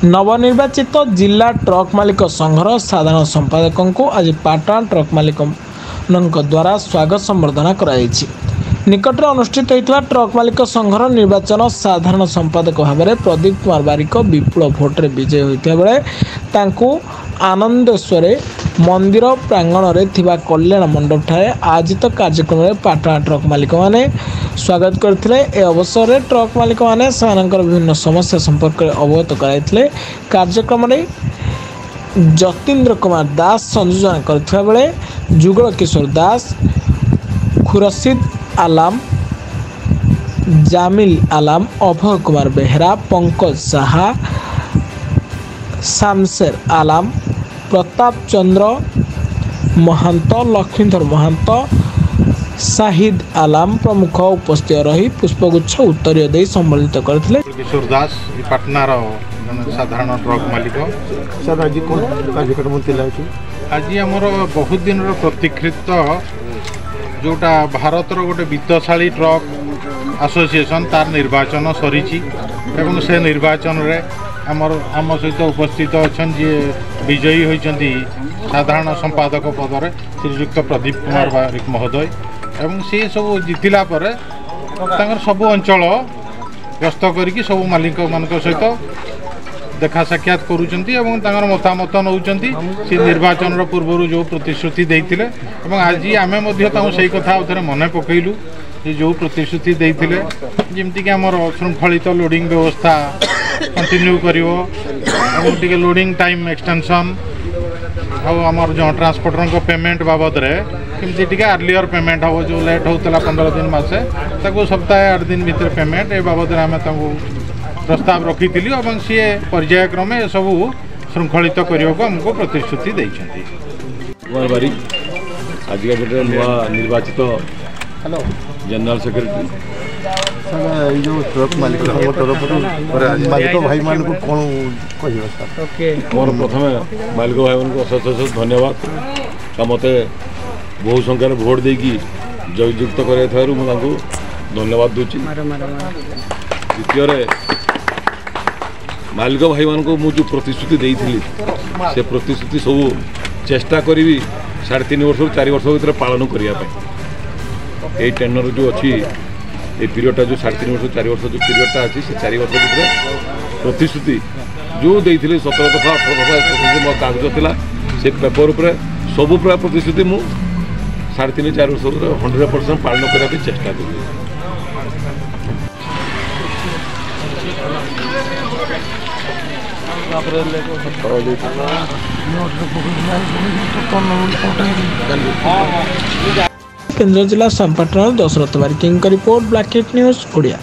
नवनिर्वाचित जिला ट्रक मालिक संघर साधारण संपादकों को आज पाटण ट्रक मालिकों द्वारा स्वागत संबर्धना कराई। निकट अनुष्ठित होता ट्रक मालिक संघर निर्वाचन साधारण संपादक भाव में प्रदीप कुमार बारिक विपुल भोट्रे विजयी होता बेले तांकू आनंदेश्वर मंदिर प्रांगण में कल्याण मंडप ठारे आयोजित कार्यक्रम में पाटण ट्रक मालिक मैंने स्वागत करते। अवसर में ट्रक मालिक मैंने विभिन्न समस्या संपर्क में अवगत कराइथिले। कार्यक्रम में जतीन्द्र कुमार दास संयोजन करथिबा बेले जुगल किशोर दास, खुर्शीद आलम, जामिल आलम, अभय कुमार बेहरा, पंकज साहा, शामशेर आलम, प्रताप चंद्र महंत, लक्ष्मीधर महंत, शाहिद आलम प्रमुख उपस्थित रही पुष्पगुच्छ उत्तरीय दे संबोधित करथिले। किशोर दास पाटनार साधारण ट्रक मालिक सर आज कौन कार्यक्रम आज आमर बहुत दिन प्रतीक्षित जोटा भारतर गोटे वित्तशाली ट्रक एसोसिएशन तार निर्वाचन सरी से निर्वाचन रे आम सहित उपस्थित अच्छा जी विजयी होती साधारण संपादक पदर श्रीयुक्त प्रदीप कुमार बारिक महोदय एवं सी सब जीतला सबू अंचल गस्त करी सब मालिक मान सहित देखा साक्षात करुँच मतामत नौ निर्वाचन पूर्व जो प्रतिश्रुति देते आज आम से कथा थे मन पकईलु जो प्रतिश्रुति देते जमीक आम श्रृंखलित लोडिंग व्यवस्था कंटिन्यू कर लोडिंग टाइम एक्सटेंशन आमर जो ट्रांसपोर्टर को पेमेंट बाबद केमती टी अर्लीयर पेमेंट हम जो लेट होता 15 दिन मसे सप्ताह 8 दिन भर पेमेंट ए बाबद आम प्रस्ताव रखी और सी पर्यायक्रमे सब श्रृंखलित करने को आमको प्रतिश्रुति देते। कुमार बारिक आज का डेट नुआ निर्वाचित जनरल सेक्रेटरी सर जो ट्रक मालिक तरफ मालिक भाई मान को कौन कह मोर प्रथम मालिक भाई मान को अशेष धन्यवाद का मत बहु संख्यार भोट देकी जययुक्त कर धन्यवाद दूची। द्वितीय मालिक भाई मान को मुझे प्रतिश्रुति देती से प्रतिश्रुति सब चेष्टा करी 3.5 वर्ष 4 वर्ष भर पालन करने टेनर जो अच्छी ये पीरियडटा जो 3.5 वर्ष 4 वर्ष जो पीरियडटा अच्छी से 4 वर्ष भर प्रतिश्रुति जो देते 17 दफा 18 दफा मो कागज था से पेपर पर सब पूरा प्रतिश्रुति मु 3.5 4 वर्ष 100% पालन करने चेष्टा करी। केन्द्र जिला संपादक दशरथ बारिक रिपोर्ट ब्लैक न्यूज ओडिया।